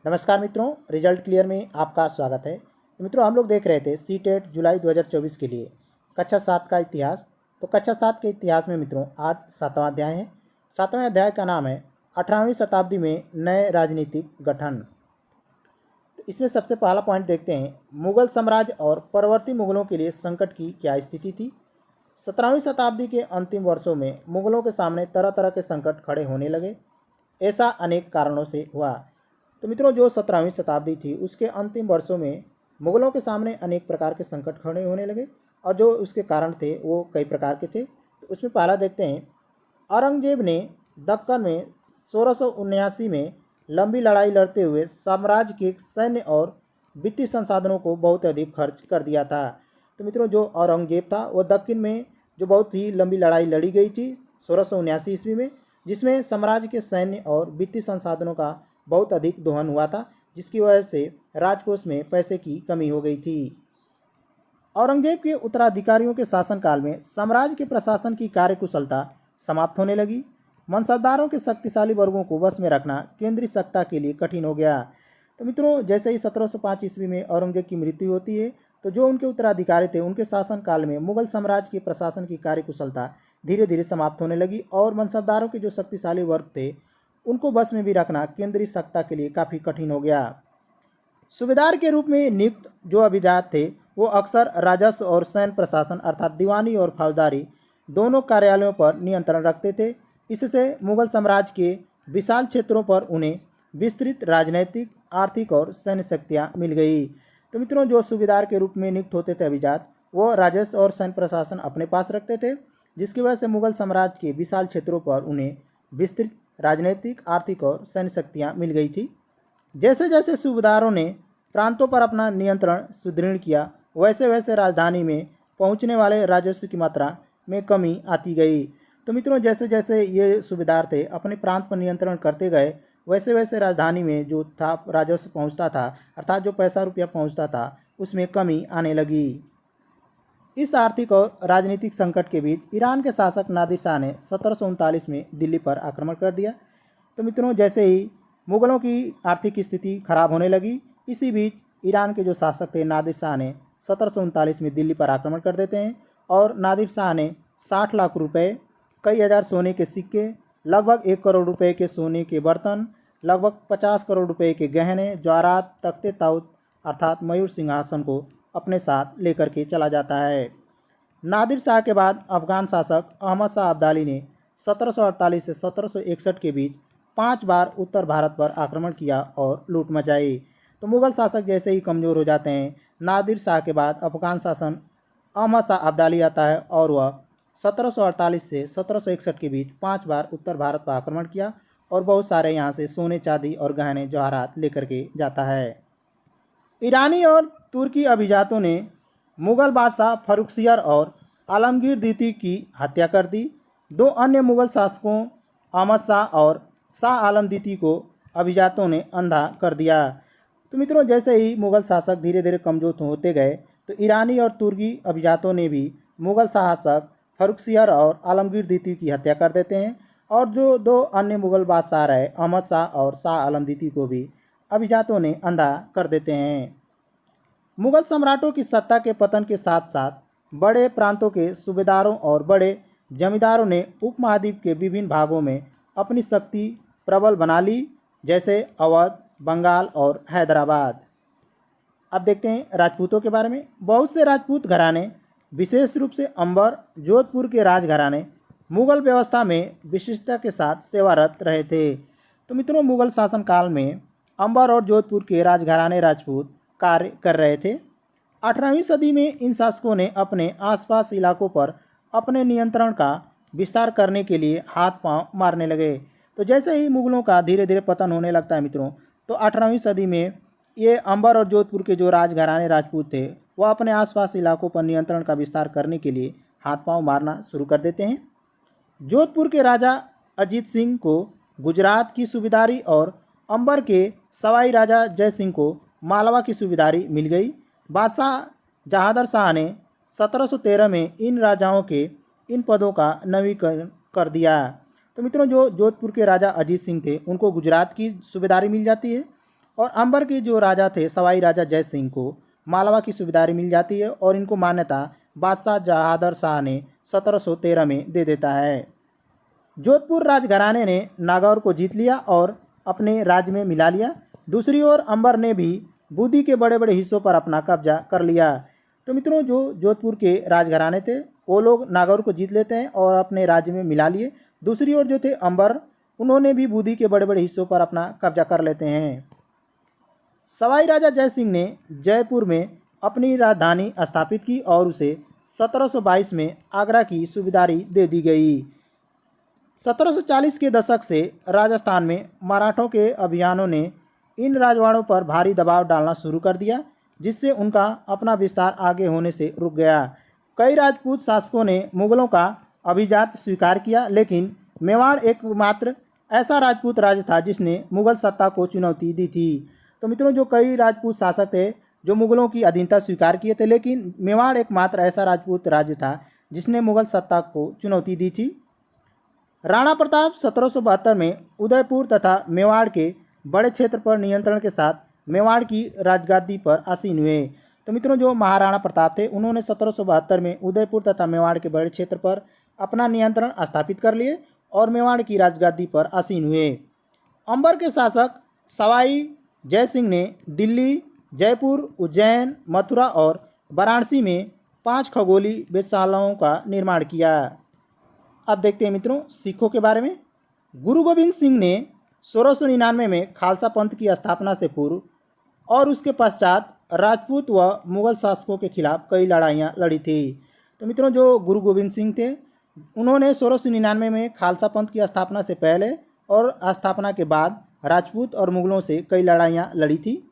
नमस्कार मित्रों, result clear में आपका स्वागत है। तो मित्रों, हम लोग देख रहे थे सीटेट जुलाई 2024 के लिए कक्षा 7 का इतिहास। तो कक्षा 7 के इतिहास में मित्रों आज 7वां अध्याय है। 7वें अध्याय का नाम है 18वीं शताब्दी में नए राजनीतिक गठन। तो इसमें सबसे पहला पॉइंट देखते हैं, मुगल साम्राज्य और परवर्ती मुगलों के लिए संकट की क्या स्थिति थी। 17वीं शताब्दी के अंतिम वर्षों में मुगलों के सामने तरह तरह के संकट खड़े होने लगे। ऐसा अनेक कारणों से हुआ। तो मित्रों, जो 17वीं शताब्दी थी उसके अंतिम वर्षों में मुगलों के सामने अनेक प्रकार के संकट खड़े होने लगे और जो उसके कारण थे वो कई प्रकार के थे। तो उसमें पहला देखते हैं, औरंगजेब ने दक्कन में 1679 में लंबी लड़ाई लड़ते हुए साम्राज्य के सैन्य और वित्तीय संसाधनों को बहुत अधिक खर्च कर दिया था। तो मित्रों, जो औरंगजेब था वो दक्कन में जो बहुत ही लंबी लड़ाई लड़ी गई थी 1679 ईस्वी में, जिसमें साम्राज्य के सैन्य और वित्तीय संसाधनों का बहुत अधिक दोहन हुआ था, जिसकी वजह से राजकोष में पैसे की कमी हो गई थी। औरंगजेब के उत्तराधिकारियों के शासनकाल में साम्राज्य के प्रशासन की कार्यकुशलता समाप्त होने लगी। मनसबदारों के शक्तिशाली वर्गों को वश में रखना केंद्रीय सत्ता के लिए कठिन हो गया। तो मित्रों, जैसे ही 1705 ईस्वी में औरंगजेब की मृत्यु होती है तो जो उनके उत्तराधिकारी थे उनके शासनकाल में मुगल साम्राज्य के प्रशासन की कार्यकुशलता धीरे धीरे समाप्त होने लगी और मनसबदारों के जो शक्तिशाली वर्ग थे उनको बस में भी रखना केंद्रीय सत्ता के लिए काफ़ी कठिन हो गया। सूबेदार के रूप में नियुक्त जो अभिजात थे वो अक्सर राजस्व और सैन्य प्रशासन अर्थात दीवानी और फौजदारी दोनों कार्यालयों पर नियंत्रण रखते थे। इससे मुगल साम्राज्य के विशाल क्षेत्रों पर उन्हें विस्तृत राजनैतिक, आर्थिक और सैन्य शक्तियाँ मिल गई। तो मित्रों, जो सूबेदार के रूप में नियुक्त होते थे अभिजात, वो राजस्व और सैन्य प्रशासन अपने पास रखते थे, जिसकी वजह से मुगल साम्राज्य के विशाल क्षेत्रों पर उन्हें विस्तृत राजनीतिक, आर्थिक और सैन्य शक्तियाँ मिल गई थी। जैसे जैसे सूबेदारों ने प्रांतों पर अपना नियंत्रण सुदृढ़ किया, वैसे वैसे राजधानी में पहुंचने वाले राजस्व की मात्रा में कमी आती गई। तो मित्रों, जैसे जैसे ये सूबेदार थे अपने प्रांत पर नियंत्रण करते गए, वैसे वैसे राजधानी में जो था राजस्व पहुंचता था अर्थात जो पैसा रुपया पहुंचता था उसमें कमी आने लगी। इस आर्थिक और राजनीतिक संकट के बीच ईरान के शासक नादिर शाह ने 1739 में दिल्ली पर आक्रमण कर दिया। तो मित्रों, जैसे ही मुगलों की आर्थिक स्थिति खराब होने लगी, इसी बीच ईरान के जो शासक थे नादिर शाह ने 1739 में दिल्ली पर आक्रमण कर देते हैं और नादिर शाह ने 60 लाख रुपए, कई हज़ार सोने के सिक्के, लगभग 1 करोड़ रुपए के सोने के बर्तन, लगभग 50 करोड़ रुपए के गहने, जवाहरात, तख्ते ताउत अर्थात मयूर सिंहासन को अपने साथ लेकर के चला जाता है। नादिर शाह के बाद अफगान शासक अहमद शाह अब्दाली ने 1748 से 1761 के बीच 5 बार उत्तर भारत पर आक्रमण किया और लूट मचाई। तो मुगल शासक जैसे ही कमज़ोर हो जाते हैं, नादिर शाह के बाद अफगान शासन अहमद शाह अब्दाली आता है और वह 1748 से 1761 के बीच 5 बार उत्तर भारत पर आक्रमण किया और बहुत सारे यहाँ से सोने, चांदी और गहने जवाहरात लेकर के जाता है। ईरानी और तुर्की अभिजातों ने मुगल बादशाह फर्रुखसियर और आलमगीर द्वितीय की हत्या कर दी। 2 अन्य मुगल शासकों अहमद शाह और शाह आलम द्वितीय को अभिजातों ने अंधा कर दिया। तो मित्रों, जैसे ही मुगल शासक धीरे धीरे कमज़ोर होते गए तो ईरानी और तुर्की अभिजातों ने भी मुगल शासक फर्रुखसियर और आलमगीर द्वितीय की हत्या कर देते हैं और जो 2 अन्य मुगल बादशाह रहे अहमद शाह और शाह आलम द्वितीय को भी अभिजातों ने अंधा कर देते हैं। मुगल सम्राटों की सत्ता के पतन के साथ साथ बड़े प्रांतों के सूबेदारों और बड़े जमींदारों ने उपमहाद्वीप के विभिन्न भागों में अपनी शक्ति प्रबल बना ली, जैसे अवध, बंगाल और हैदराबाद। अब देखते हैं राजपूतों के बारे में। बहुत से राजपूत घराने, विशेष रूप से अंबर, जोधपुर के राजघराने मुगल व्यवस्था में विशिष्टता के साथ सेवारत रहे थे। तो मित्रों, मुगल शासनकाल में अंबर और जोधपुर के राजघराने राजपूत कार्य कर रहे थे। 18वीं सदी में इन शासकों ने अपने आसपास इलाकों पर अपने नियंत्रण का विस्तार करने के लिए हाथ पांव मारने लगे। तो जैसे ही मुगलों का धीरे धीरे पतन होने लगता है मित्रों, तो 18वीं सदी में ये अंबर और जोधपुर के जो राजघराने राजपूत थे वह अपने आसपास इलाकों पर नियंत्रण का विस्तार करने के लिए हाथ पांव मारना शुरू कर देते हैं। जोधपुर के राजा अजीत सिंह को गुजरात की सूबेदारी और अंबर के सवाई राजा जय सिंह को मालवा की सूबेदारी मिल गई। बादशाह जहादर शाह ने 1713 में इन राजाओं के इन पदों का नवीकरण कर दिया। तो मित्रों, जो जोधपुर के राजा अजीत सिंह थे उनको गुजरात की सूबेदारी मिल जाती है और अंबर के जो राजा थे सवाई राजा जय सिंह को मालवा की सूबेदारी मिल जाती है और इनको मान्यता बादशाह जहादर शाह ने 1713 में दे देता है। जोधपुर राजघराने ने नागौर को जीत लिया और अपने राज्य में मिला लिया। दूसरी ओर अंबर ने भी बूंदी के बड़े बड़े हिस्सों पर अपना कब्जा कर लिया। तो मित्रों, जो जोधपुर के राजघराने थे वो लोग नागौर को जीत लेते हैं और अपने राज्य में मिला लिए। दूसरी ओर जो थे अंबर, उन्होंने भी बूंदी के बड़े बड़े हिस्सों पर अपना कब्जा कर लेते हैं। सवाई राजा जय सिंह ने जयपुर में अपनी राजधानी स्थापित की और उसे 1722 में आगरा की सूबेदारी दे दी गई। 1740 के दशक से राजस्थान में मराठों के अभियानों ने इन राजवाड़ों पर भारी दबाव डालना शुरू कर दिया, जिससे उनका अपना विस्तार आगे होने से रुक गया। कई राजपूत शासकों ने मुगलों का अभिजात स्वीकार किया, लेकिन मेवाड़ एकमात्र ऐसा राजपूत राज्य था जिसने मुगल सत्ता को चुनौती दी थी। तो मित्रों, जो कई राजपूत शासक थे जो मुगलों की अधीनता स्वीकार किए थे, लेकिन मेवाड़ एकमात्र ऐसा राजपूत राज्य था जिसने मुगल सत्ता को चुनौती दी थी। राणा प्रताप 1772 में उदयपुर तथा मेवाड़ के बड़े क्षेत्र पर नियंत्रण के साथ मेवाड़ की राजगादी पर आसीन हुए। तो मित्रों, जो महाराणा प्रताप थे उन्होंने 1772 में उदयपुर तथा मेवाड़ के बड़े क्षेत्र पर अपना नियंत्रण स्थापित कर लिए और मेवाड़ की राजगादी पर आसीन हुए। अंबर के शासक सवाई जय सिंह ने दिल्ली, जयपुर, उज्जैन, मथुरा और वाराणसी में 5 खगोली वेधशालाओं का निर्माण किया। अब देखते हैं मित्रों सिखों के बारे में। गुरु गोविंद सिंह ने 1699 में खालसा पंथ की स्थापना से पूर्व और उसके पश्चात राजपूत व मुगल शासकों के खिलाफ कई लड़ाइयाँ लड़ी थी। तो मित्रों, जो गुरु गोविंद सिंह थे उन्होंने 1699 में खालसा पंथ की स्थापना से पहले और स्थापना के बाद राजपूत और मुगलों से कई लड़ाइयाँ लड़ी थी।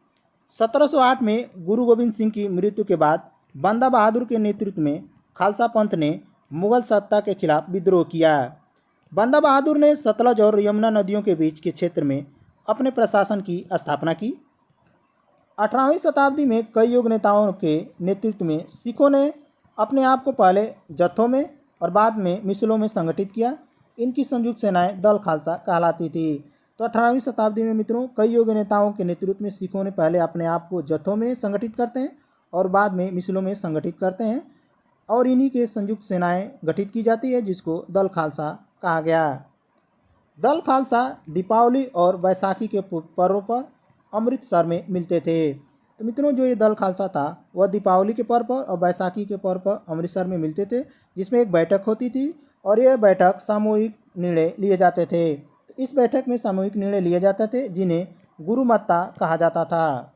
1708 में गुरु गोविंद सिंह की मृत्यु के बाद बंदा बहादुर के नेतृत्व में खालसा पंथ ने मुगल सत्ता के खिलाफ विद्रोह किया। बंदा बहादुर ने सतलज और यमुना नदियों के बीच के क्षेत्र में अपने प्रशासन की स्थापना की। 18वीं शताब्दी में कई युग नेताओं के नेतृत्व में सिखों ने अपने आप को पहले जत्थों में और बाद में मिसलों में संगठित किया। इनकी संयुक्त सेनाएं दल खालसा कहलाती थी। तो 18वीं शताब्दी में मित्रों कई युग नेताओं के नेतृत्व में सिखों ने पहले अपने आप को जत्थों में संगठित करते हैं और बाद में मिसलों में संगठित करते हैं और इन्हीं के संयुक्त सेनाएं गठित की जाती है, जिसको दल खालसा कहा गया। दल खालसा दीपावली और बैसाखी के पर्व पर अमृतसर में मिलते थे। तो मित्रों, जो ये दल खालसा था वह दीपावली के पर्व पर और बैसाखी के पर्व पर अमृतसर में मिलते थे, जिसमें एक बैठक होती थी और यह बैठक सामूहिक निर्णय लिए जाते थे। तो इस बैठक में सामूहिक निर्णय लिए जाते थे जिन्हें गुरुमत्ता कहा जाता था।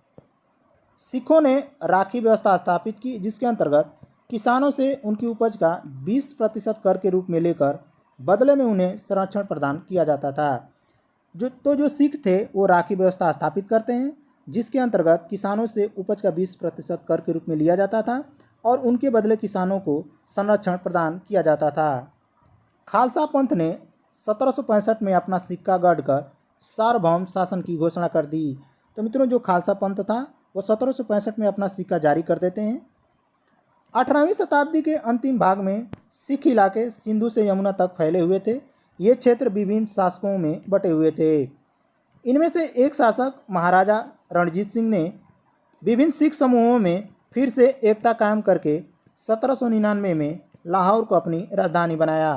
सिखों ने राखी व्यवस्था स्थापित की, जिसके अंतर्गत किसानों से उनकी उपज का 20% कर के रूप में लेकर बदले में उन्हें संरक्षण प्रदान किया जाता था। जो सिख थे वो राखी व्यवस्था स्थापित करते हैं, जिसके अंतर्गत किसानों से उपज का 20% कर के रूप में लिया जाता था और उनके बदले किसानों को संरक्षण प्रदान किया जाता था। खालसा पंथ ने 1765 में अपना सिक्का गढ़कर सार्वभौम शासन की घोषणा कर दी। तो मित्रों, जो खालसा पंथ था वो 1765 में अपना सिक्का जारी कर देते हैं। 18वीं शताब्दी के अंतिम भाग में सिख इलाके सिंधु से यमुना तक फैले हुए थे। ये क्षेत्र विभिन्न शासकों में बटे हुए थे। इनमें से एक शासक महाराजा रणजीत सिंह ने विभिन्न सिख समूहों में फिर से एकता कायम करके 1799 में लाहौर को अपनी राजधानी बनाया।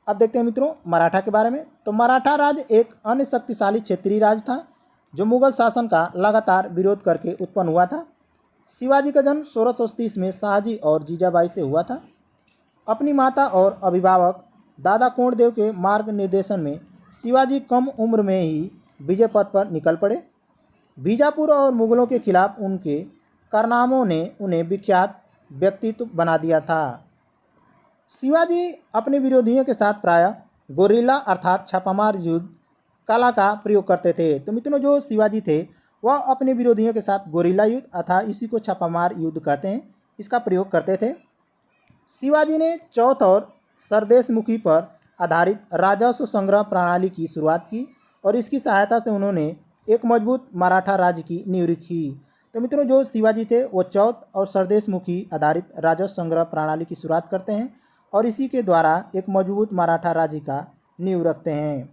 अब देखते हैं मित्रों मराठा के बारे में। तो मराठा राज्य एक अन्य शक्तिशाली क्षेत्रीय राज्य था जो मुगल शासन का लगातार विरोध करके उत्पन्न हुआ था। शिवाजी का जन्म 1630 में शाहजी और जीजाबाई से हुआ था। अपनी माता और अभिभावक दादा कोंडदेव के मार्ग निर्देशन में शिवाजी कम उम्र में ही विजय पथ पर निकल पड़े। बीजापुर और मुगलों के खिलाफ उनके कारनामों ने उन्हें विख्यात व्यक्तित्व बना दिया था। शिवाजी अपने विरोधियों के साथ प्रायः गोरिल्ला अर्थात छापामार युद्ध कला का प्रयोग करते थे। तो मित्रों, जो शिवाजी थे वह अपने विरोधियों के साथ गोरिल्ला युद्ध अर्थात इसी को छापामार युद्ध कहते हैं, इसका प्रयोग करते थे। शिवाजी ने चौथ और सरदेशमुखी पर आधारित राजस्व संग्रह प्रणाली की शुरुआत की और इसकी सहायता से उन्होंने एक मजबूत मराठा राज्य की नींव रखी। तो मित्रों, जो शिवाजी थे वो चौथ और सरदेशमुखी आधारित राजस्व संग्रह प्रणाली की शुरुआत करते हैं और इसी के द्वारा एक मजबूत मराठा राज्य का नींव रखते हैं।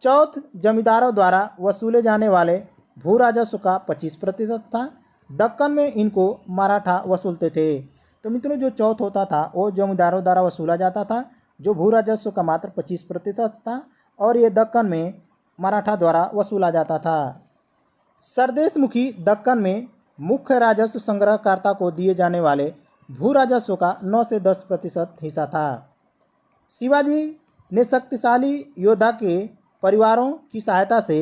चौथ जमींदारों द्वारा वसूले जाने वाले भू राजस्व का 25% था। दक्कन में इनको मराठा वसूलते थे। तो मित्रों जो चौथ होता था वो जमींदारों द्वारा वसूला जाता था, जो भू राजस्व का मात्र 25% था, और ये दक्कन में मराठा द्वारा वसूला जाता था। सरदेशमुखी दक्कन में मुख्य राजस्व संग्रहकर्ता को दिए जाने वाले भू राजस्व का 9 से 10% हिस्सा था। शिवाजी ने शक्तिशाली योद्धा के परिवारों की सहायता से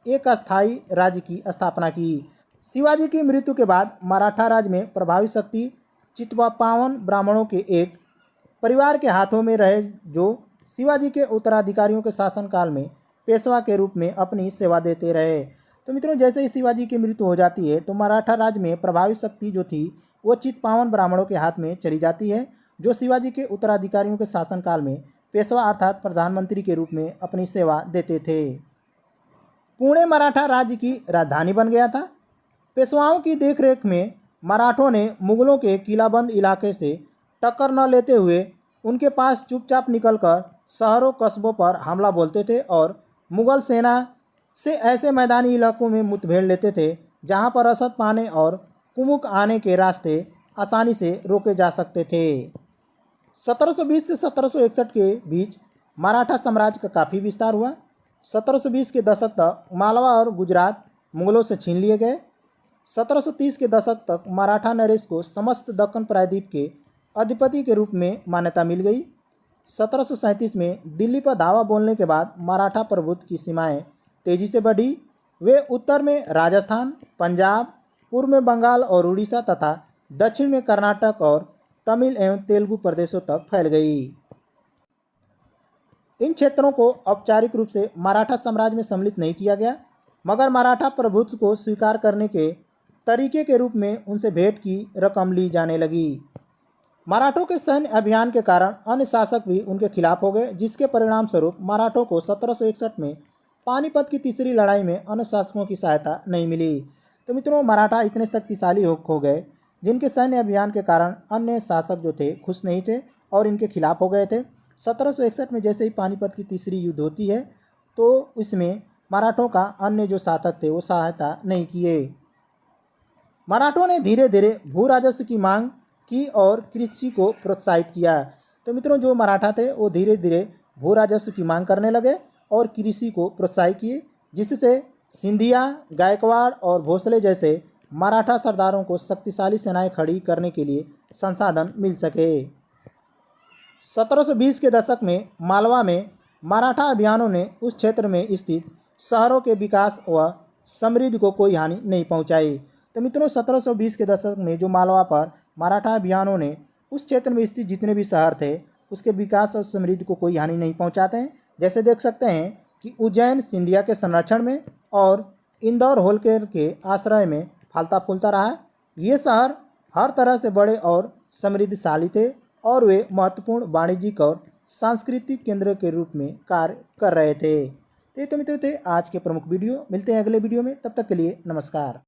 एक अस्थायी राज्य की स्थापना की। शिवाजी की मृत्यु के बाद मराठा राज्य में प्रभावी शक्ति चित्तपावन ब्राह्मणों के एक परिवार के हाथों में रहे, जो शिवाजी के उत्तराधिकारियों के शासनकाल में पेशवा के रूप में अपनी सेवा देते रहे। तो मित्रों जैसे ही शिवाजी की मृत्यु हो जाती है तो मराठा राज्य में प्रभावी शक्ति जो थी वो चित्तपावन ब्राह्मणों के हाथ में चली जाती है, जो शिवाजी के उत्तराधिकारियों के शासनकाल में पेशवा अर्थात प्रधानमंत्री के रूप में अपनी सेवा देते थे। पुणे मराठा राज्य की राजधानी बन गया था। पेशवाओं की देखरेख में मराठों ने मुगलों के किलाबंद इलाके से टक्कर न लेते हुए उनके पास चुपचाप निकलकर शहरों कस्बों पर हमला बोलते थे और मुगल सेना से ऐसे मैदानी इलाकों में मुठभेड़ लेते थे जहां पर रसद पाने और कुमुक आने के रास्ते आसानी से रोके जा सकते थे। 1720 से 1761 के बीच मराठा साम्राज्य का काफ़ी विस्तार हुआ। 1720 के दशक तक मालवा और गुजरात मुगलों से छीन लिए गए। 1730 के दशक तक मराठा नरेश को समस्त दक्कन प्रायद्वीप के अधिपति के रूप में मान्यता मिल गई। 1737 में दिल्ली पर धावा बोलने के बाद मराठा प्रभुत्व की सीमाएं तेजी से बढ़ी। वे उत्तर में राजस्थान, पंजाब, पूर्व में बंगाल और उड़ीसा तथा दक्षिण में कर्नाटक और तमिल एवं तेलुगु प्रदेशों तक फैल गई। इन क्षेत्रों को औपचारिक रूप से मराठा साम्राज्य में सम्मिलित नहीं किया गया, मगर मराठा प्रभुत्व को स्वीकार करने के तरीके के रूप में उनसे भेंट की रकम ली जाने लगी। मराठों के सैन्य अभियान के कारण अन्य शासक भी उनके खिलाफ हो गए, जिसके परिणाम स्वरूप मराठों को 1761 में पानीपत की तीसरी लड़ाई में अन्य शासकों की सहायता नहीं मिली। तो मित्रों मराठा इतने शक्तिशाली हो गए जिनके सैन्य अभियान के कारण अन्य शासक जो थे खुश नहीं थे और इनके खिलाफ हो गए थे। 1761 में जैसे ही पानीपत की तीसरी युद्ध होती है तो इसमें मराठों का अन्य जो शासक थे वो सहायता नहीं किए। मराठों ने धीरे धीरे भू राजस्व की मांग की और कृषि को प्रोत्साहित किया। तो मित्रों जो मराठा थे वो धीरे धीरे भू राजस्व की मांग करने लगे और कृषि को प्रोत्साहित किए, जिससे सिंधिया, गायकवाड़ और भोसले जैसे मराठा सरदारों को शक्तिशाली सेनाएं खड़ी करने के लिए संसाधन मिल सके। 1720 के दशक में मालवा में मराठा अभियानों ने उस क्षेत्र में स्थित शहरों के विकास व समृद्धि को कोई हानि नहीं पहुंचाई। तो मित्रों 1720 के दशक में जो मालवा पर मराठा अभियानों ने उस क्षेत्र में स्थित जितने भी शहर थे उसके विकास और समृद्धि को कोई हानि नहीं पहुंचाते हैं। जैसे देख सकते हैं कि उज्जैन सिंधिया के संरक्षण में और इंदौर होलकर के आश्रय में फलता फूलता रहा। ये शहर हर तरह से बड़े और समृद्धशाली थे और वे महत्वपूर्ण वाणिज्यिक और सांस्कृतिक केंद्र के रूप में कार्य कर रहे थे। तो मित्रों थे आज के प्रमुख वीडियो। मिलते हैं अगले वीडियो में, तब तक के लिए नमस्कार।